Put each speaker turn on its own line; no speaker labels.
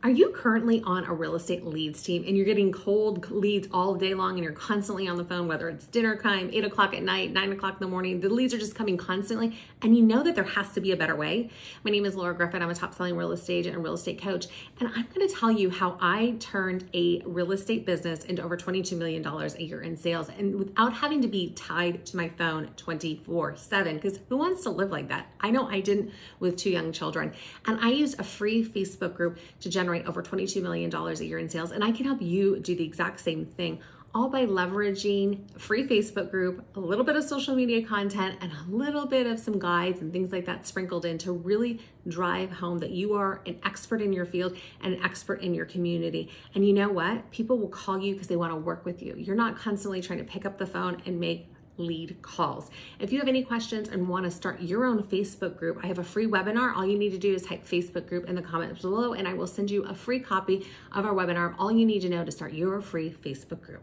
Are you currently on a real estate leads team and you're getting cold leads all day long and you're constantly on the phone, whether it's dinner time, 8 o'clock at night, 9 o'clock in the morning, the leads are just coming constantly and you know that there has to be a better way? My name is Griffin. I'm a top selling real estate agent and real estate coach. And I'm going to tell you how I turned a real estate business into over $22 million a year in sales and without having to be tied to my phone 24/7, because who wants to live like that? I know I didn't with 2 young children. And I used a free Facebook group to generate over $22 million a year in sales. And I can help you do the exact same thing, all by leveraging a free Facebook group, a little bit of social media content, and a little bit of some guides and things like that sprinkled in to really drive home that you are an expert in your field and an expert in your community. And you know what? People will call you because they want to work with you. You're not constantly trying to pick up the phone and make lead calls. If you have any questions and want to start your own Facebook group, I have a free webinar. All you need to do is type Facebook group in the comments below and I will send you a free copy of our webinar. All you need to know to start your free Facebook group.